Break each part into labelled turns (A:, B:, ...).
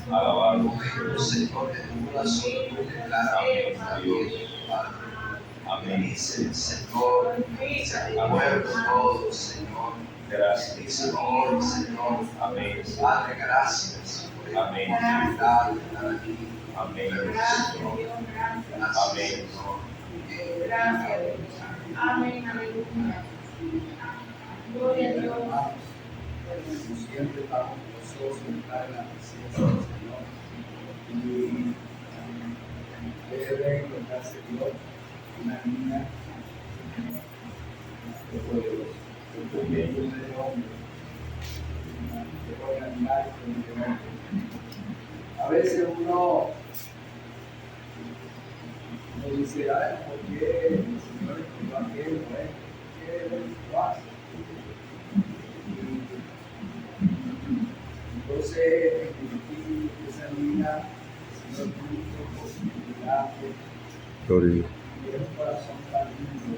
A: Alabado Señor, de tu corazón, amén, Dios. Amén. Señor, se acuerdo todo, Señor. Gracias, Señor, Señor. Amén. Padre, gracias. Amén. Amén. Amén.
B: Gracias. Amén. Aleluya. Gloria a Dios.
C: Siempre estamos gozosos de estar en la presencia del Señor. Y debe encontrarse Dios, una niña de poderoso, un bello de hombre, de buen animal y de hombre. A veces uno dice, ay, ¿por qué el Señor escogió aquello? ¿Por qué Él lo hace? Entonces, aquí, esa niña, el Señor tuvo posibilidad de un corazón tan lindo.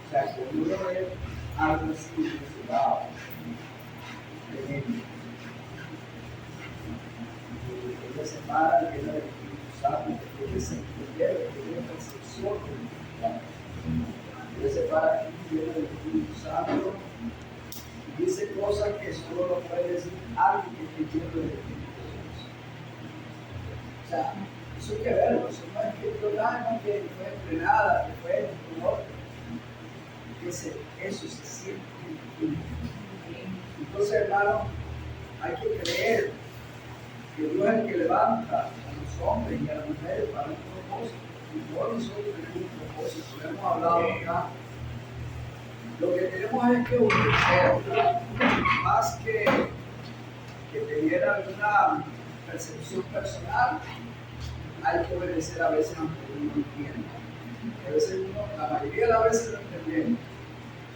C: O sea, que uno ve algo así de su lado, ella se para, llena del Espíritu Santo, porque ella se entendieron, que tiene percepción del Espíritu Santo. Ella se para aquí, llena del Espíritu Santo, y dice cosas que solo lo puede decir alguien que esté lleno del Espíritu de Dios. O sea, eso hay que verlo, eso no es que yo no que fue entrenada, que fue eso se siente. Entonces, hermano, hay que creer que Dios es el que levanta a los hombres y a las mujeres para un propósito. Y todos nosotros tenemos un propósito, lo hemos hablado acá. Lo que tenemos es que obedecer, más que tener alguna percepción personal, hay que obedecer a veces aunque uno no entienda. A veces la mayoría de las veces no entendemos,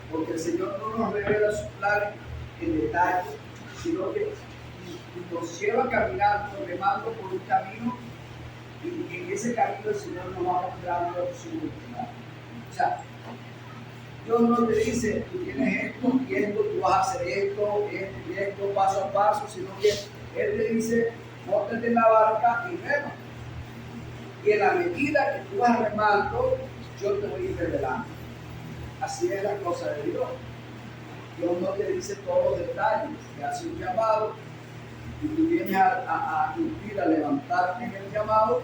C: porque el Señor no nos revela sus planes en detalle, sino que nos lleva caminando, remando por un camino, y en ese camino el Señor nos va mostrando su voluntad. O sea, Dios no te dice, tú tienes esto y esto, tú vas a hacer esto y esto, paso a paso, sino que Él te dice, móntate en la barca y rema. Y en la medida que tú vas remando, yo te voy a ir revelando. Así es la cosa de Dios. Dios no te dice todos los detalles, te hace un llamado y tú vienes a cumplir, a levantarte en el llamado,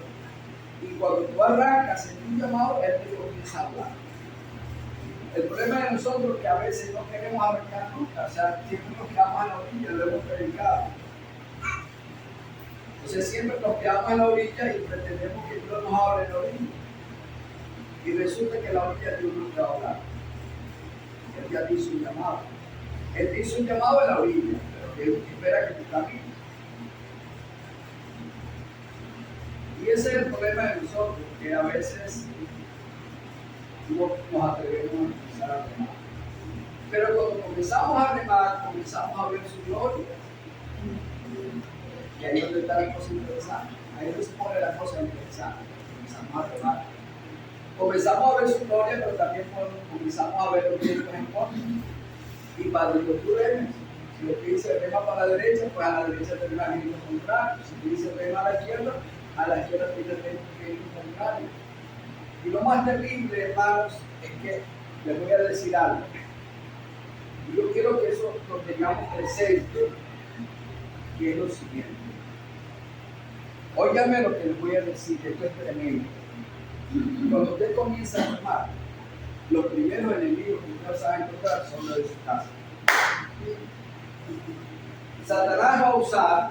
C: y cuando tú arrancas en tu llamado, Él te comienza a hablar. El problema de nosotros es que a veces no queremos arrancar nunca, o sea, siempre nos quedamos en la orilla, lo hemos predicado. Entonces siempre nos quedamos en la orilla y pretendemos que Dios nos hable en la orilla. Y resulta que en la orilla Dios no te va a hablar. Él ya te hizo un llamado. Él te hizo un llamado en la orilla, pero Él espera que tú camines. Y ese es el problema de nosotros, que a veces no nos atrevemos a empezar a remar. Pero cuando comenzamos a remar, comenzamos a ver su gloria. Y ahí es donde está la cosa interesante. Ahí es donde se pone la cosa interesante. Comenzamos a remar. Comenzamos a ver su gloria, pero también comenzamos a ver los vientos en contra. Y para donde tú remes, si lo que dice rema para la derecha, pues a la derecha tendrá el viento contrario. Si te dice rema a la izquierda tendrá el viento contrario. Y lo más terrible, hermanos, es que les voy a decir algo. Y yo quiero que eso lo tengamos presente, que es lo siguiente. Óigame lo que les voy a decir, que esto es tremendo. Cuando usted comienza a remar, los primeros enemigos que usted va a encontrar son los de su casa. Satanás va a usar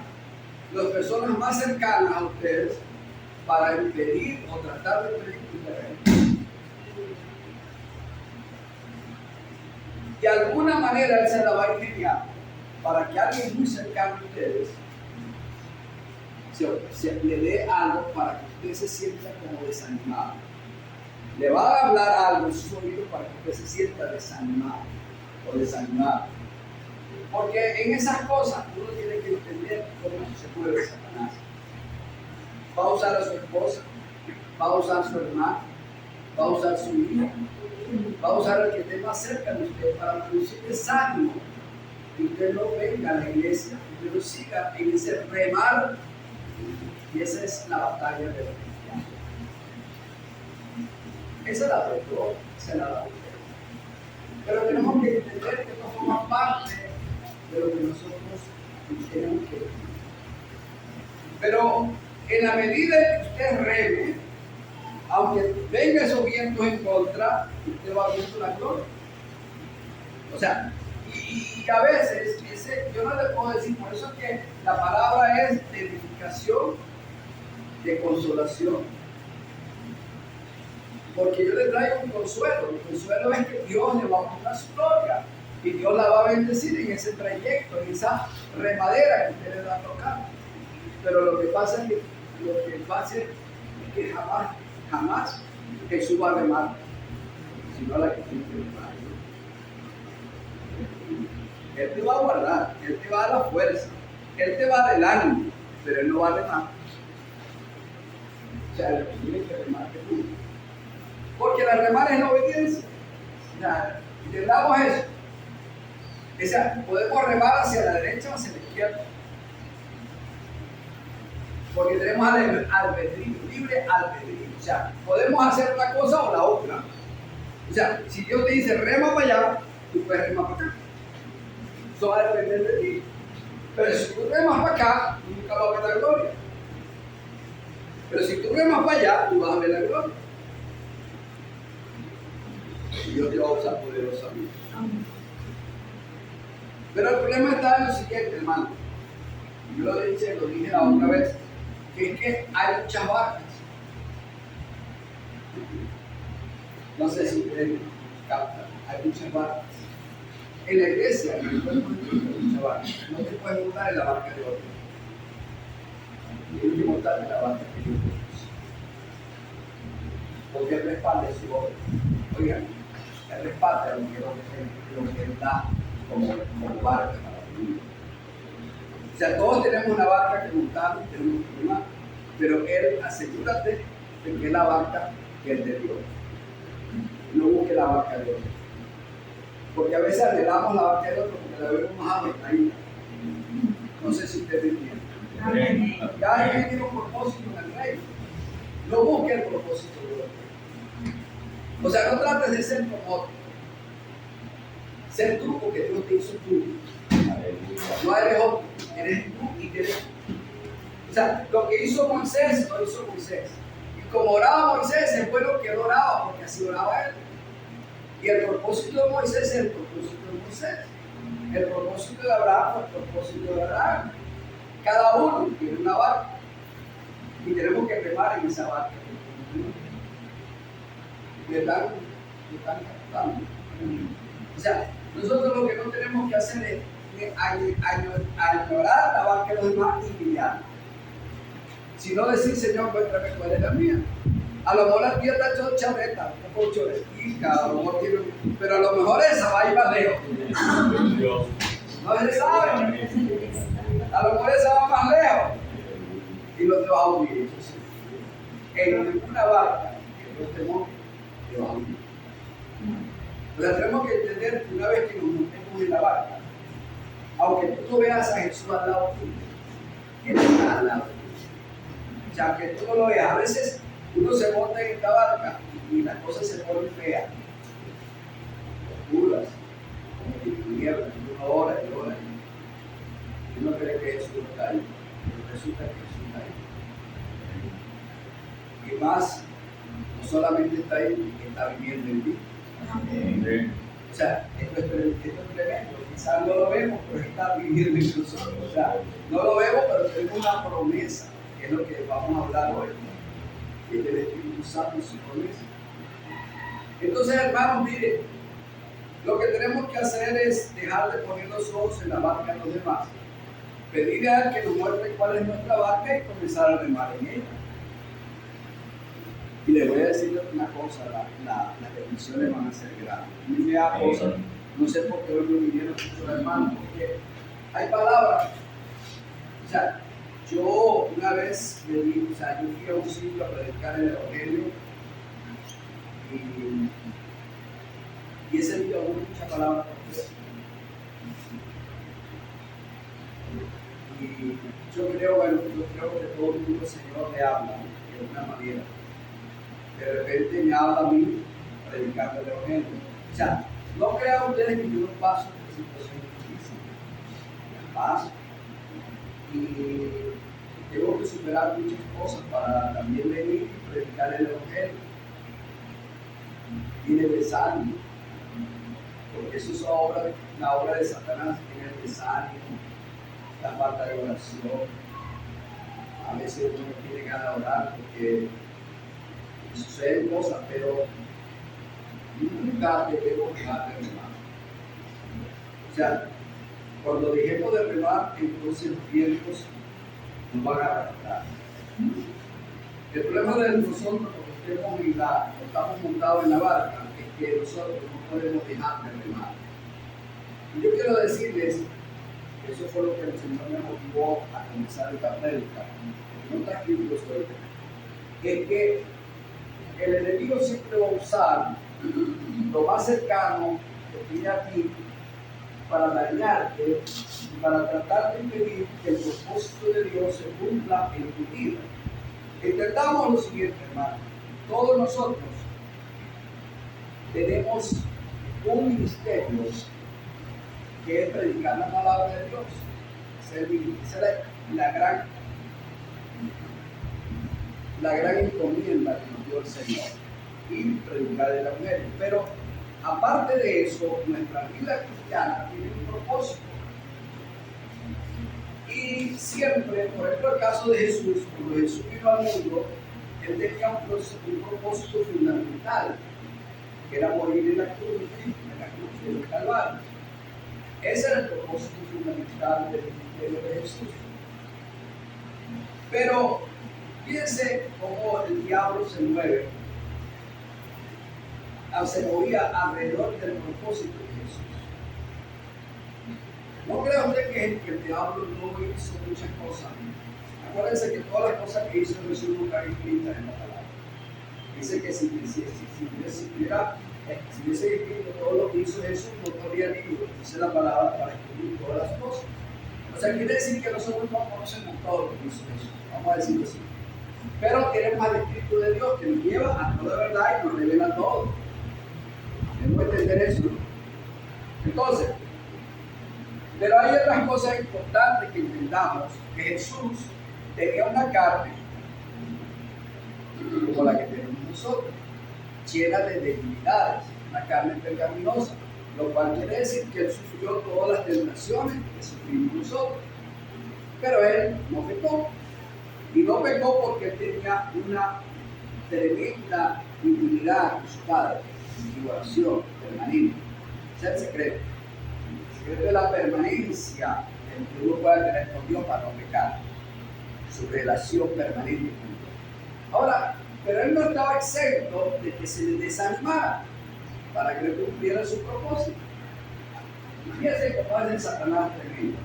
C: las personas más cercanas a ustedes para impedir o tratar de impedir tu terreno. De alguna manera él se la va a ingeniar para que alguien muy cercano a ustedes se le dé algo para que usted se sienta como desanimado. Le va a hablar algo en sus oídos para que usted se sienta desanimado o desanimado. Porque en esas cosas uno tiene que entender cómo se mueve Satanás. Va a usar a su esposa, va a usar a su hermano, va a usar a su hijo, va a usar al que esté más cerca de usted para producir desánimo y usted no venga a la iglesia, usted no siga en ese remar, y esa es la batalla de los cristianos. Esa es la perdón, esa es la batalla. Pero tenemos que entender que esto forma parte de lo que nosotros tenemos que vivir. Pero en la medida en que usted reme, aunque venga esos vientos en contra, usted va viendo la gloria. O sea, y a veces, yo no le puedo decir, por eso es que la palabra es de edificación, de consolación. Porque yo le traigo un consuelo. El consuelo es que Dios le va a mostrar su gloria. Y Dios la va a bendecir en ese trayecto, en esa remadera que usted le va a tocar. Pero lo que pasa es que jamás Jesús va a remar, sino a la que tiene que remar. Él te va a guardar, Él te va a dar la fuerza, Él te va a dar el ánimo, pero Él no va a remar. O sea, el que tiene que remar que tú. Porque la remar es la obediencia. O sea, entendamos eso. O sea, podemos remar hacia la derecha o hacia la izquierda. Porque tenemos albedrío, libre albedrío. O sea, podemos hacer una cosa o la otra. O sea, si Dios te dice rema para allá, tú puedes remar para acá. Eso va a depender de ti. Pero si tú remas para acá, tú nunca vas a ver la gloria. Pero si tú remas para allá, tú vas a ver la gloria. Y Dios te va a usar poderosamente. Pero el problema está en lo siguiente, hermano. Yo lo dije la otra vez, que es que hay muchas barcas. No sé si ustedes captan, hay muchas barcas. En la iglesia, en el cuerpo de Cristo, hay muchas barcas. No te puedes montar en la barca de otro. Tienes que montarte en la barca de Dios. Porque Él respalda su obra. Oigan, Él respalda lo que Él da como barca para vivir. O sea, todos tenemos una barca que montar, tenemos que remar, pero Él, asegúrate de que es la barca que Él te dio. No busque la barca de otro. Porque a veces anhelamos la barca de otro porque la vemos más abierta. No sé si ustedes entienden. Cada quien tiene un propósito en el reino. No busque el propósito de otro. O sea, no trates de ser como otro. Ser tú porque Dios te hizo tú. No eres otro, eres tú y eres tú. O sea, lo que hizo Moisés, lo hizo Moisés. Y como oraba Moisés, es bueno que él oraba, porque así oraba él. Y el propósito de Moisés es el propósito de Moisés. El propósito de Abraham es el propósito de Abraham. Cada uno tiene una barca. Y tenemos que remar en esa barca. ¿Me están captando? O sea, nosotros lo que no tenemos que hacer es añorar la barca de los demás y guiar. Sino decir, Señor, muéstrame cuál es la mía. A lo mejor la tía está hecho charreta, un poco chorestica, a lo mejor tiene, pero a lo mejor esa va a ir más lejos. No se sabe. A lo mejor esa va más lejos. Y no te va a hundir, eso sí. En ninguna barca que Dios te monte, te va a hundir. O sea, tenemos que entender que una vez que nos montemos en la barca, aunque tú no veas a Jesús al lado tuyo, Él está al lado tuyo. O sea, que tú no lo veas. A veces uno se monta en esta barca y las cosas se ponen feas, oscuras, como que tinieblas, y uno ora y ora. Y uno cree que Jesús no está ahí, pero resulta que Jesús está ahí. Y más, no solamente está ahí, está viviendo en ti. O sea, esto es tremendo. Quizás no lo vemos, pero está viviendo en nosotros. O sea, no lo vemos, pero tenemos una promesa, que es lo que vamos a hablar hoy. Que es el Espíritu Santo y su promesa. Entonces, hermanos, miren, lo que tenemos que hacer es dejar de poner los ojos en la barca de los demás, pedirle a Él que nos muestre cuál es nuestra barca y comenzar a remar en ella. Y les voy a decir una cosa, las bendiciones van a ser grandes. A mí me da cosa, no sé por qué hoy me vinieron muchos hermanos, porque hay palabras. O sea, yo una vez yo fui a un sitio a predicar el Evangelio y ese día hubo muchas palabras proféticas. Y yo creo que todo el mundo el Señor le habla de una manera. De repente me habla a mí predicando el Evangelio. O sea, no crean ustedes que yo no paso por situaciones difíciles. Paso. Y tengo que superar muchas cosas para también venir y predicar el Evangelio. Y de desánimo. Porque eso es la obra de Satanás, tiene el desánimo, la falta de oración. A veces uno no tiene ganas de orar porque suceden cosas, pero nunca debemos dejar de remar. O sea, cuando dejemos de remar, entonces los vientos nos van a arrastrar. El problema de nosotros, cuando estamos montados en la barca, es que nosotros no podemos dejar de remar. Y yo quiero decirles, que eso fue lo que el Señor me motivó a comenzar esta prédica, no está escrito eso, es que el enemigo siempre va a usar lo más cercano que tiene a ti para dañarte y para tratar de impedir que el propósito de Dios se cumpla en tu vida. Entendamos lo siguiente, hermano. Todos nosotros tenemos un ministerio que es predicar la palabra de Dios. Esa es la gran encomienda que nos dio el Señor, y predicar el Evangelio. Pero aparte de eso, nuestra vida cristiana tiene un propósito. Y siempre, por ejemplo, el caso de Jesús, cuando Jesús vino al mundo, él tenía un propósito fundamental, que era morir en la cruz del Calvario. Ese era el propósito fundamental del ministerio de Jesús. Pero fíjense cómo el diablo se movía alrededor del propósito de Jesús. No crea usted que el diablo no hizo muchas cosas. Acuérdense que todas las cosas que hizo Jesús no están escritas en la palabra. Dice que si hubiese escrito todo lo que hizo Jesús, no podría libro. Dice la palabra para escribir todas las cosas. O sea, quiere decir que nosotros no conocemos todo lo que hizo Jesús. Vamos a decirlo así. Pero tenemos al Espíritu de Dios que nos lleva a toda verdad y nos revela todo. Debemos entender eso. Entonces, pero hay otras cosas importantes que entendamos, que Jesús tenía una carne como la que tenemos nosotros, llena de debilidades, una carne pecaminosa, lo cual quiere decir que él sufrió todas las tentaciones que sufrimos nosotros. Pero él no pecó, y no pecó porque él tenía una tremenda intimidad con su Padre, y oración permanente. Ese es el secreto. El secreto de la permanencia que uno puede tener con Dios para no pecar, su relación permanente con Dios. Ahora, pero él no estaba exento de que se le desanimara para que le cumpliera su propósito. Fíjense cómo es el Satanás tremendo.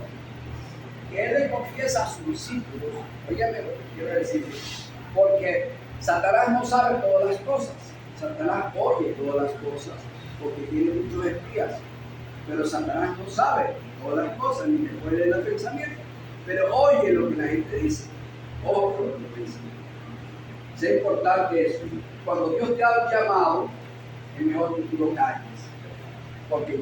C: Que él le confiesa a sus discípulos, óigame lo que quiero decir, porque Satanás no sabe todas las cosas. Satanás oye todas las cosas porque tiene muchos espías, pero Satanás no sabe todas las cosas ni le puede leer el pensamiento, pero oye lo que la gente dice, ojo lo que dice. Es importante eso. Cuando Dios te da un llamado, es mejor que tú lo calles, porque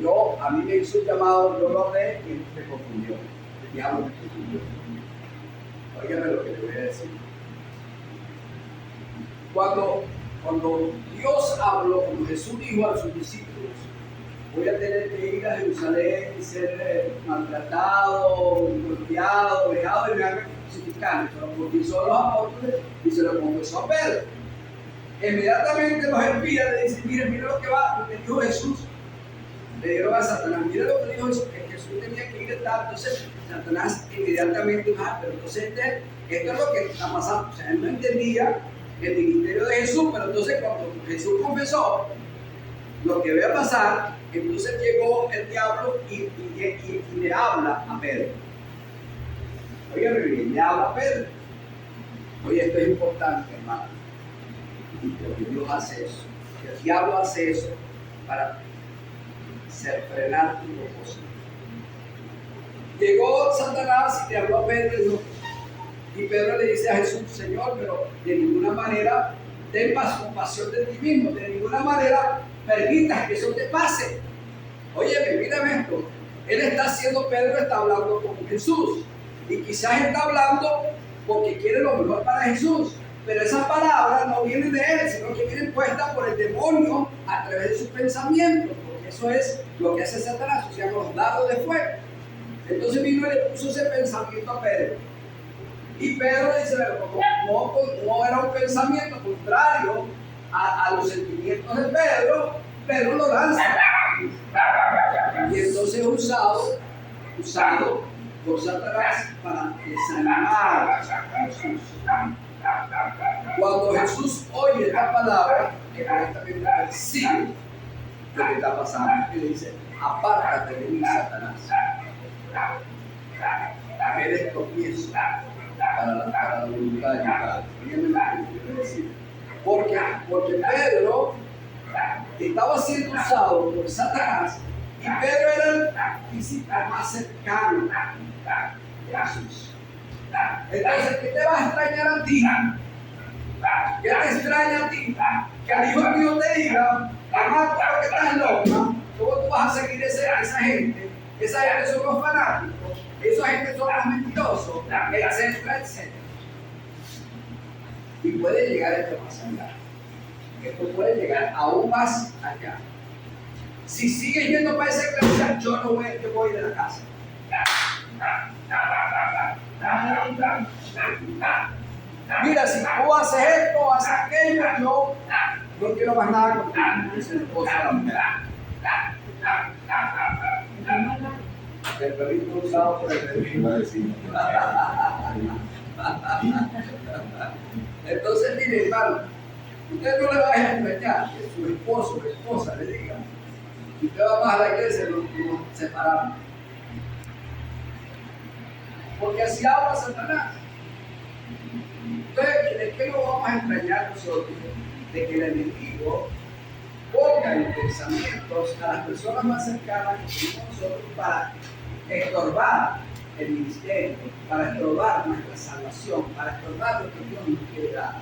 C: a mí me hizo un llamado, yo lo hablé y me confundió. El diablo me confundió. Óigame lo que te voy a decir. Cuando Dios habló, cuando Jesús dijo a sus discípulos, voy a tener que ir a Jerusalén y ser maltratado, golpeado, dejado y me hagan crucificar. Se lo confesó a los apóstoles y se lo confesó a Pedro. Inmediatamente los espías le dicen, mira lo que dijo Jesús. Le dieron a Satanás, mira lo que dijo Jesús, que Jesús tenía que ir a tal. Entonces Satanás inmediatamente, pero entonces esto es lo que está pasando. O sea, él no entendía el ministerio de Jesús, pero entonces cuando Jesús confesó lo que iba a pasar, entonces llegó el diablo y le habla a Pedro. Oye, bien, le habla a Pedro. Oye, esto es importante, hermano, porque Dios hace eso. El diablo hace eso para frenar tu propósito. Llegó Satanás y le habló a Pedro y Pedro le dice a Jesús, Señor, pero de ninguna manera ten compasión de ti mismo, de ninguna manera permitas que eso te pase. Oye, mírame esto. Pedro está hablando con Jesús y quizás está hablando porque quiere lo mejor para Jesús, pero esas palabras no vienen de él, sino que vienen puestas por el demonio a través de sus pensamientos, porque eso es lo que hace Satanás, o sea, los dardos de fuego. Entonces vino y le puso ese pensamiento a Pedro. Y Pedro dice, no era un pensamiento contrario a los sentimientos de Pedro, Pedro lo lanza. Y entonces es usado por Satanás para desanimar a Jesús. Cuando Jesús oye esta palabra, que correctamente percibe lo que está pasando, y le dice, apártate de mí, Satanás. Eres tropiezo para la voluntad de Padre. Porque Pedro estaba siendo usado por Satanás y Pedro era el discípulo más cercano de Jesús. Entonces, ¿qué te va a extrañar a ti? ¿Qué te extraña a ti? Que el hijo mío te diga, mamá, ¿por qué estás loca? ¿Cómo tú vas a seguir esa gente? Esa gente son los fanáticos, esa gente son los mentirosos, etcétera, etcétera. Y puede llegar esto más allá. Esto puede llegar aún más allá. Si sigues yendo para esa iglesia, yo voy de la casa. Mira, si tú haces esto, haces aquello, yo no quiero más nada contigo. Es el esposo de la mujer. El perrito usado por el perrito. Entonces, mire, hermano, usted no le va a extrañar que su esposo o esposa le diga, si usted va más a la iglesia, nos separamos. Porque así habla Satanás. Entonces, ¿de qué nos vamos a extrañar nosotros? De que el enemigo ponga en pensamientos a las personas más cercanas que tenemos nosotros para estorbar el ministerio, para estorbar nuestra salvación, para estorbar lo que Dios nos quiere dar.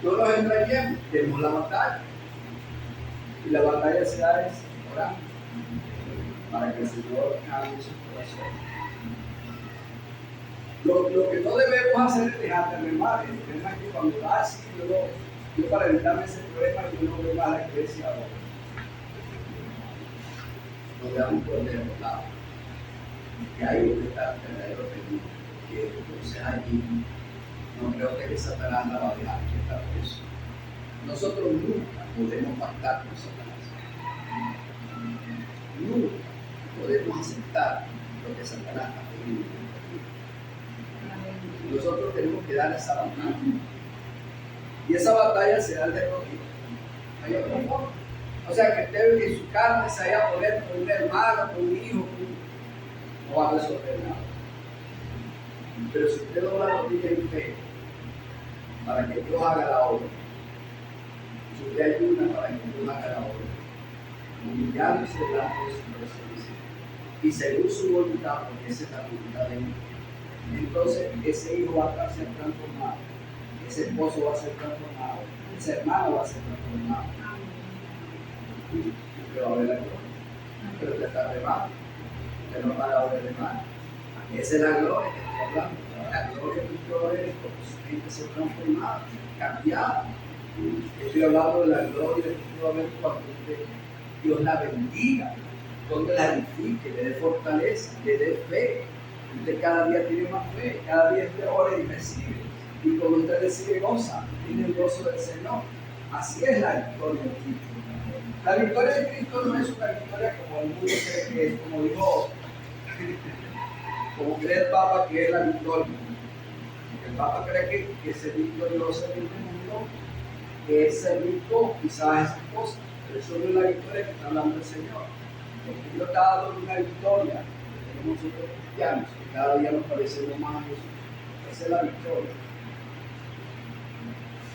C: No nos extrañemos, tenemos la batalla. Y la batalla se da es orar para que el Señor cambie su corazón. Lo que no debemos hacer es dejar de remar. El problema es que cuando da así, yo para evitarme ese problema, yo no voy más a la iglesia ahora. Nos damos por derrotado. Y ahí es donde está el verdadero peligro. Que entonces allí no creo que Satanás la va a dejar que está preso. Nosotros nunca podemos pactar con Satanás. Nunca podemos aceptar lo que Satanás está pidiendo. Nosotros tenemos que dar esa batalla. Y esa batalla será el derrotero. Hay otra forma. O sea, que usted en su carne se vaya a poner con un hermano, con un hijo, no va a resolver nada. Pero si usted dobla la rodilla en fe para que Dios haga la obra, si usted ayuda para que Dios haga la obra, humillándose delante de su presencia y según su voluntad, porque esa es la voluntad de Dios, entonces ese hijo va a ser transformado, ese esposo va a ser transformado, ese hermano va a ser transformado. Usted va a ver la gloria, pero usted está remando, usted no para ver de mano. Esa es la gloria que estoy hablando, la gloria que usted va a ver porque su gente se transformada, cambiada. Estoy hablando de la gloria que usted va a ver cuando Dios la bendiga, donde la edifique, le dé fortaleza, le dé fe. Usted cada día tiene más fe, cada día usted ora y recibe. Y cuando usted recibe, goza, tiene el gozo del Señor. Así es la victoria de Cristo. La victoria de Cristo no es una victoria como el mundo cree que es, como dijo, como cree el Papa que es la victoria. El Papa cree que ser victorioso en este mundo es ser rico, quizás esas cosas, pero eso no es la victoria que está hablando el Señor. Porque Dios está dando una victoria que tenemos nosotros cristianos, que cada día nos parecemos más a Jesús. Esa es la victoria.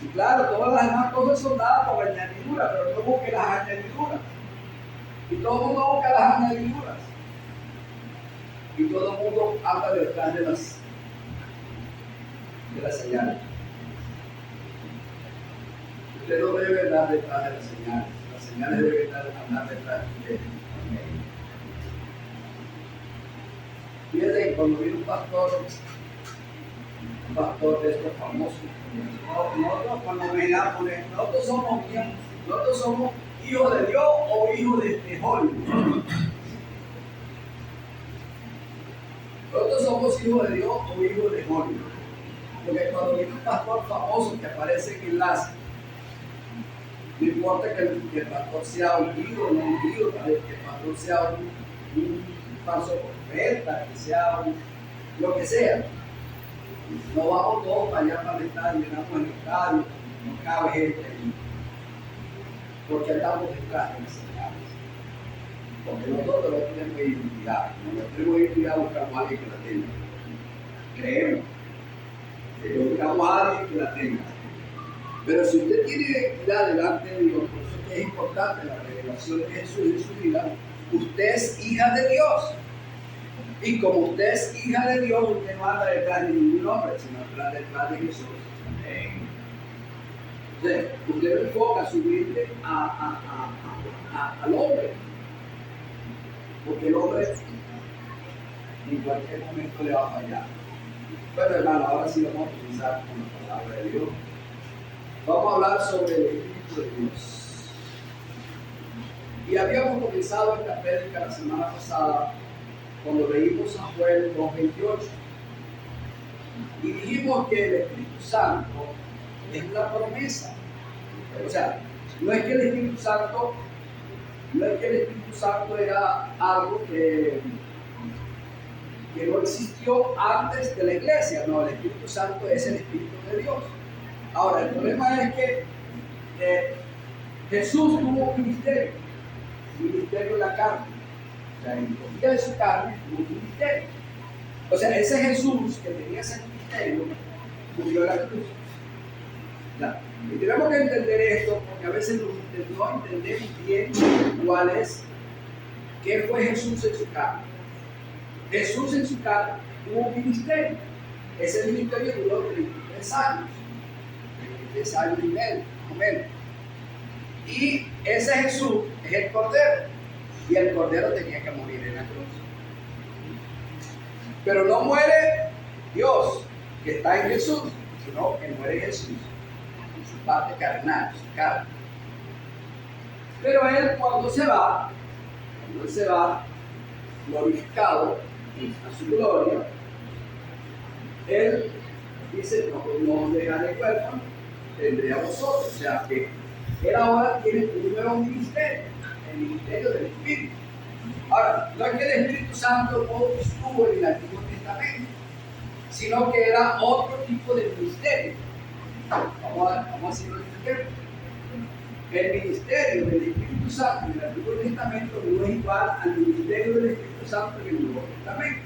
C: Y claro, todas las demás cosas son dadas por añadidura, pero no busque las añadiduras. Y todo el mundo busca las añadiduras. Y todo el mundo habla detrás de las señales. Usted no debe andar detrás de las señales. Las señales deben andar detrás de usted. Fíjense, cuando viene un pastor de estos famosos, nosotros cuando vengamos, nosotros somos hijos de Dios o hijos de Hollywood. Nosotros somos hijos de Dios o hijos de Hollywood. Porque cuando viene un pastor famoso que aparece en enlace, no importa que el pastor sea ungido o no ungido, que el pastor sea un falso profeta, que sea lo que sea. No vamos todos para allá para el estadio, llenamos el estadio, no cabe gente ahí. Porque andamos detrás de las señales. Porque nosotros no tenemos identidad. No tenemos identidad, buscamos a alguien que la tenga. Creemos. Que buscamos a alguien que la tenga. Pero si usted tiene identidad delante de Dios, por eso es importante la revelación de Jesús en su vida, usted es hija de Dios. Y como usted es hija de Dios, usted no anda detrás de ningún hombre, sino detrás de Jesús. Entonces, usted no enfoca su vida al hombre. Porque el hombre en cualquier momento le va a fallar. Bueno, hermano, ahora sí vamos a comenzar con la palabra de Dios. Vamos a hablar sobre el Espíritu de Dios. Y habíamos comenzado esta prédica la semana pasada cuando leímos San Juan 2:28 y dijimos que el Espíritu Santo es una promesa. O sea, no es que el Espíritu Santo era algo que no existió antes de la iglesia. No, el Espíritu Santo es el Espíritu de Dios. Ahora, el problema es que Jesús tuvo un ministerio en la carne. O sea, en el día de su carne tuvo un ministerio. O sea, ese Jesús que tenía ese ministerio murió en la cruz. Ya. Y tenemos que entender esto porque a veces no entendemos bien qué fue Jesús en su carne. Jesús en su carne tuvo un ministerio. Ese ministerio duró 33 años. 33 años y medio, más o menos. Y ese Jesús es el Cordero. Y el Cordero tenía que morir en la cruz. Pero no muere Dios, que está en Jesús, sino que muere Jesús en su parte carnal, su carne. Pero él cuando se va glorificado a su gloria, él dice, no os dejaré huérfanos, tendré a vosotros. O sea que él ahora tiene un nuevo ministerio, el ministerio del Espíritu. Ahora, no es que el Espíritu Santo no estuvo en el Antiguo Testamento, sino que era otro tipo de ministerio. Vamos a decirlo en ejemplo. El ministerio del Espíritu Santo en el Antiguo Testamento no es igual al ministerio del Espíritu Santo en el Nuevo Testamento.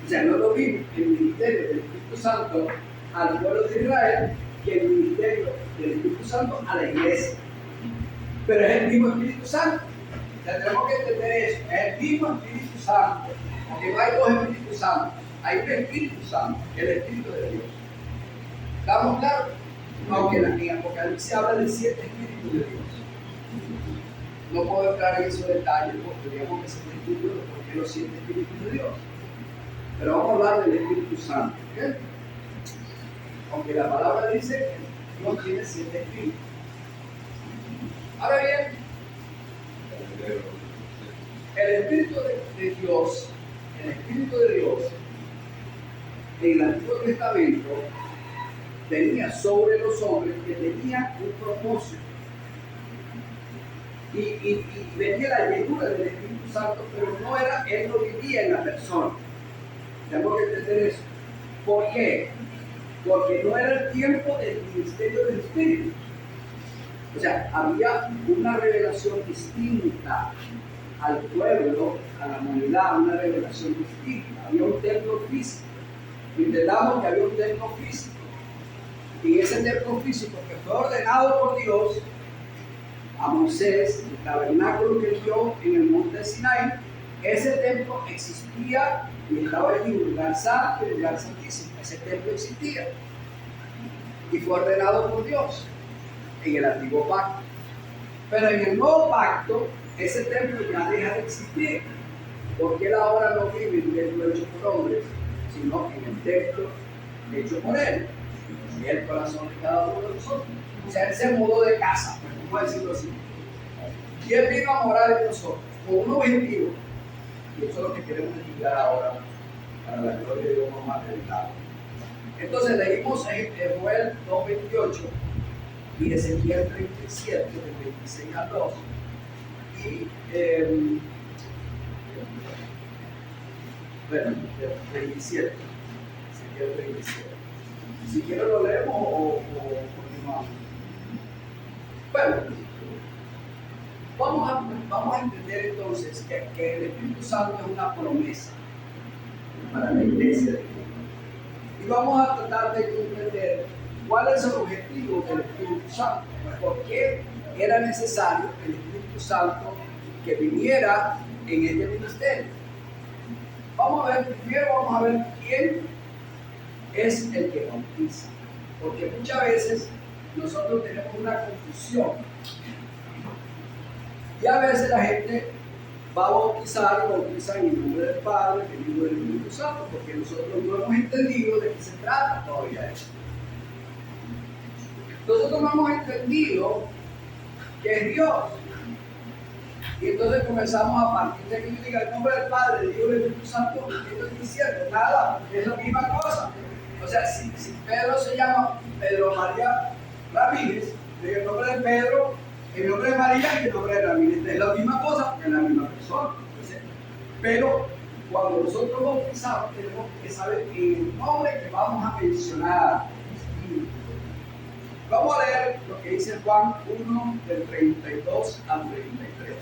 C: O sea, no es lo mismo el ministerio del Espíritu Santo al pueblo de Israel que el ministerio del Espíritu Santo a la iglesia. Pero es el mismo Espíritu Santo. O sea, tenemos que entender eso. Es el mismo Espíritu Santo. Porque no hay dos Espíritus Santos. Hay un Espíritu Santo, el Espíritu de Dios. ¿Estamos claros? Aunque en Apocalipsis habla de 7 Espíritus de Dios. No puedo entrar en esos detalles porque digamos que se me estudio porque los 7 Espíritus de Dios. Pero vamos a hablar del Espíritu Santo. ¿Okay? Aunque la palabra dice que Dios tiene 7 Espíritus. Ahora bien, el Espíritu de Dios, en el Antiguo Testamento tenía sobre los hombres que tenían un propósito. Y venía la llenura del Espíritu Santo, pero no era, él no vivía en la persona. Tenemos que entender eso. ¿Por qué? Porque no era el tiempo del ministerio del Espíritu. O sea, había una revelación distinta al pueblo, a la humanidad, una revelación distinta. Había un templo físico. Entendamos que había un templo físico. Y ese templo físico que fue ordenado por Dios a Moisés, el tabernáculo que vio en el monte Sinai, ese templo existía y estaba en un lugar santo y un lugar santísimo. Ese templo existía y fue ordenado por Dios en el antiguo pacto. Pero en el nuevo pacto, ese templo ya deja de existir, porque él ahora no vive en un templo hecho por hombres, sino en el templo hecho por él, y el corazón de cada uno de nosotros. O sea, él se mudó de casa, vamos a decirlo así. Y él vino a morar en nosotros, con un objetivo, y eso es lo que queremos estudiar ahora, para la gloria de Dios más adelante. Entonces leímos en Joel 2:28 y Ezequiel 37, del 26 al 2. Y bueno, del 27, Ezequiel 37. Si quieren lo leemos o continuamos. Bueno, vamos a entender entonces que el Espíritu Santo es una promesa para la iglesia de Dios. Y vamos a tratar de comprender cuál es el objetivo del Espíritu Santo. ¿Por qué era necesario el Espíritu Santo que viniera en este ministerio? Primero vamos a ver quién es el que bautiza. Porque muchas veces nosotros tenemos una confusión. Y a veces la gente va a bautizar y bautiza en el nombre del Padre, en el nombre del Espíritu Santo, porque nosotros no hemos entendido de qué se trata todavía eso. Nosotros no hemos entendido que es Dios. Y entonces comenzamos a partir de que yo diga el nombre del Padre, del Hijo y del Espíritu Santo, ¿qué estoy diciendo? Nada, es la misma cosa. O sea, si Pedro se llama Pedro María Ramírez, el nombre de Pedro, el nombre de María y el nombre de Ramírez, es la misma cosa, es la misma persona. Entonces, pero cuando nosotros bautizamos, tenemos que saber el nombre que vamos a mencionar. Vamos a leer lo que dice Juan 1, del 32 al 33.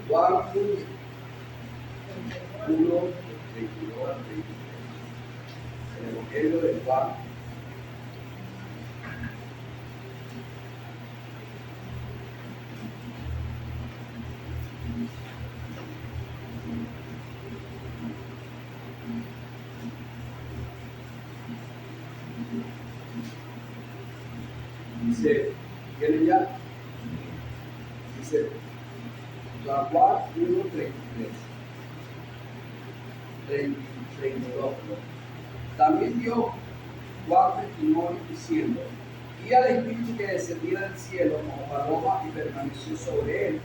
C: Juan 1, 32 al 33. El Evangelio de Juan. Dice, ¿quieren ya? Dice, Juan 1, 32. También dio Juan testimonio diciendo, y al Espíritu que descendía del cielo como paloma y permaneció sobre él.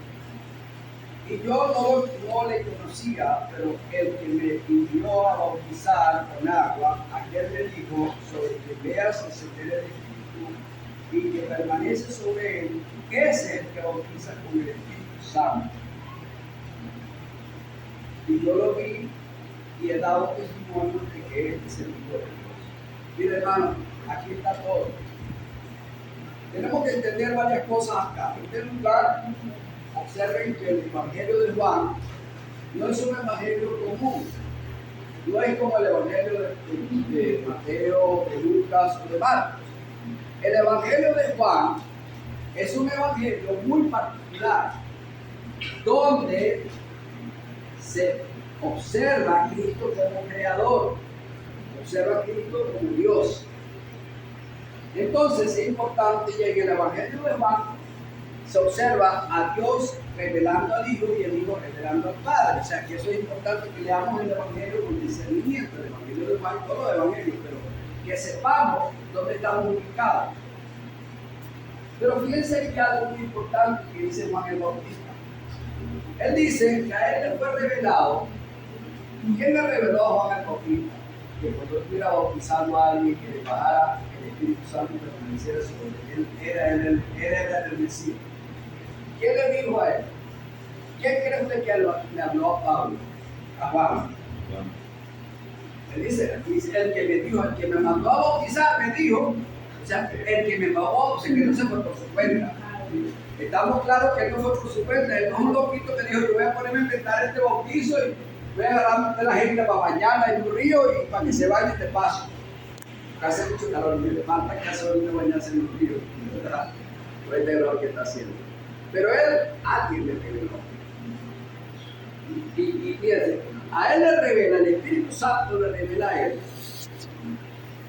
C: Y yo no le conocía, pero el que me envió a bautizar con agua, aquel me dijo, sobre que veas el sendero del Espíritu y que permanece sobre él, ese es el que bautiza con el Espíritu Santo. Y yo lo vi y he dado testimonio de que este es el Hijo de Dios. Mire, hermano, aquí está todo. Tenemos que entender varias cosas acá. En primer lugar, observen que el Evangelio de Juan no es un evangelio común. No es como el Evangelio de Mateo, de Lucas o de Marcos. El Evangelio de Juan es un evangelio muy particular, donde se observa a Cristo como creador, observa a Cristo como Dios. Entonces es importante, y en el Evangelio de Juan se observa a Dios revelando al Hijo y el Hijo revelando al Padre. O sea que eso es importante que leamos el Evangelio con discernimiento, el Evangelio de Juan, todos los Evangelios, pero que sepamos dónde estamos ubicados. Pero fíjense que hay algo muy importante que dice Juan el Bautista. Él dice que a él le fue revelado. ¿Quién le reveló a Juan el Bautista? Que cuando estuviera bautizando a alguien, que le bajara el Espíritu Santo y permaneciera sobre él, era el Mesías. ¿Quién le dijo a él? ¿Quién cree usted que le habló a Pablo? A Juan. Él dice, el que me dijo, el que me mandó a bautizar, me dijo, o sea, el que me mandó a bautizar, que no se fue por su cuenta. Estamos claros que él no fue por su cuenta, él no es un loquito que dijo, yo voy a ponerme a inventar este bautizo y voy a agarrar a la gente para bañarla en un río y para que se bañe de paso. Acá hace mucho calor, me falta que hace ahorita bañarse en un río, ¿verdad? Puede ver lo que está haciendo. Pero él, alguien le reveló. Y fíjate, a él le revela, el Espíritu Santo le revela a él,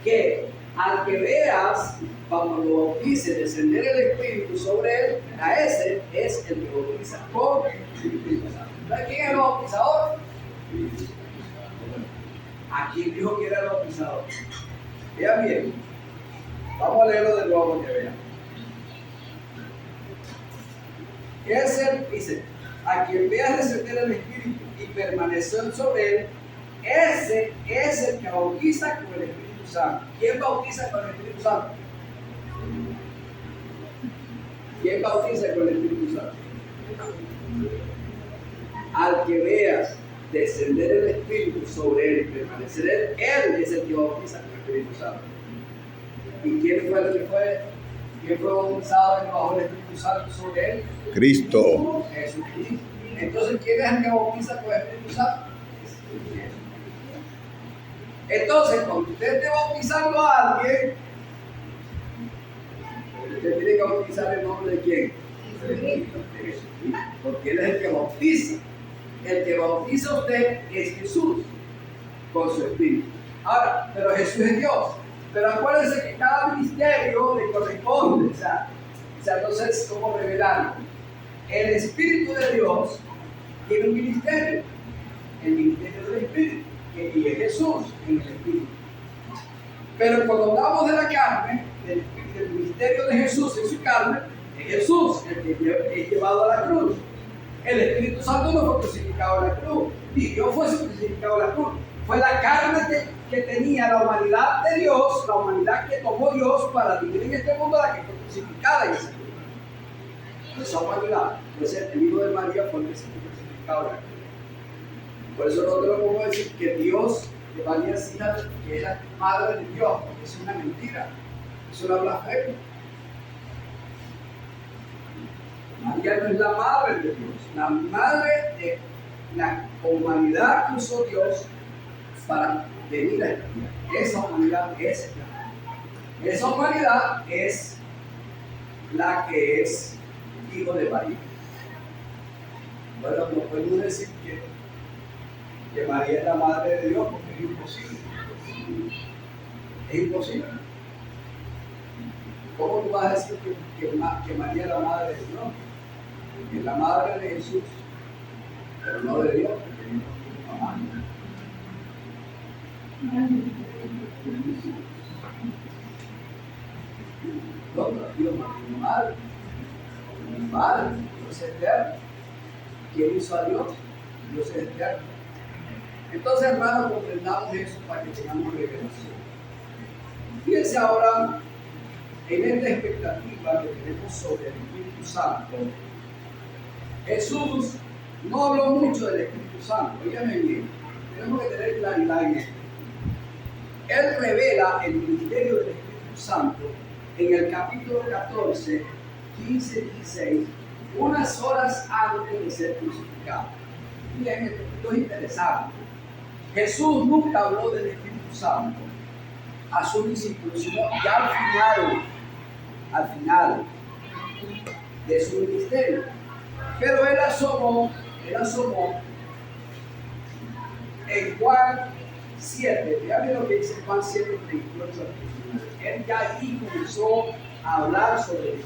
C: que al que veas, cuando lo bautice, descender el Espíritu sobre él, a ese es el que bautiza con el Espíritu Santo. ¿Sabes quién es el bautizador? ¿A quién dijo que era el bautizador? Vean bien. Vamos a leerlo de nuevo para que vean. Dice, a quien veas descender el Espíritu y permanecer sobre él, ese es el que bautiza con el Espíritu Santo. ¿Quién bautiza con el Espíritu Santo? ¿Quién bautiza con el Espíritu Santo? Al que veas descender el Espíritu sobre él y permanecer él es el que bautiza con el Espíritu Santo. ¿Y quién fue el que fue? ¿Quién fue bautizado bajo el Espíritu Santo sobre él?
D: Cristo.
C: Jesucristo. Entonces, ¿quién es el que bautiza con el Espíritu Santo? Entonces, cuando usted esté bautizando a alguien, usted tiene que bautizar en nombre de quién? De Jesucristo. Porque él es el que bautiza. El que bautiza a usted es Jesús con su Espíritu. Ahora, pero Jesús es Dios. Pero acuérdense que cada ministerio le corresponde. O sea, entonces, ¿cómo revelarlo? El Espíritu de Dios tiene un ministerio. El ministerio del Espíritu. Y es Jesús en el Espíritu. Pero cuando hablamos de la carne, del ministerio de Jesús en su carne, es Jesús el que es llevado a la cruz. El Espíritu Santo no fue crucificado en la cruz, ni Dios fue crucificado en la cruz. Fue la carne que tenía la humanidad de Dios, la humanidad que tomó Dios para vivir en este mundo, la que fue crucificada en esa cruz. Esa humanidad, entonces el Hijo de María fue crucificado en la cruz. Por eso nosotros podemos decir que Dios, que María es hija, que era madre de Dios, porque es una mentira, es una blasfemia. María no es la madre de Dios, la madre de la humanidad que usó Dios para venir a esta tierra. Esa humanidad es esa humanidad es la que es hijo de María. Bueno, no podemos decir que María es la madre de Dios porque es imposible. Es imposible. ¿Cómo tú vas a decir que María es la madre de Dios? Es la madre de Jesús, pero no de Dios, porque Dios no tiene mamá. ¿Dónde Dios no tiene madre? Padre, Dios es eterno. ¿Quién hizo a Dios? Dios es eterno. Entonces, hermanos, comprendamos eso para que tengamos revelación. Fíjense ahora en esta expectativa que tenemos sobre el Espíritu Santo. Jesús no habló mucho del Espíritu Santo. Óigame bien, tenemos que tener claridad en esto. Él revela el ministerio del Espíritu Santo en el capítulo 14, 15 y 16, unas horas antes de ser crucificado. Miren, esto es interesante. Jesús nunca habló del Espíritu Santo a sus discípulos, sino ya al final de su ministerio. Pero él asomó en Juan 7, fíjate lo que dice Juan 7, 38 al 39. Él ya ahí comenzó a hablar sobre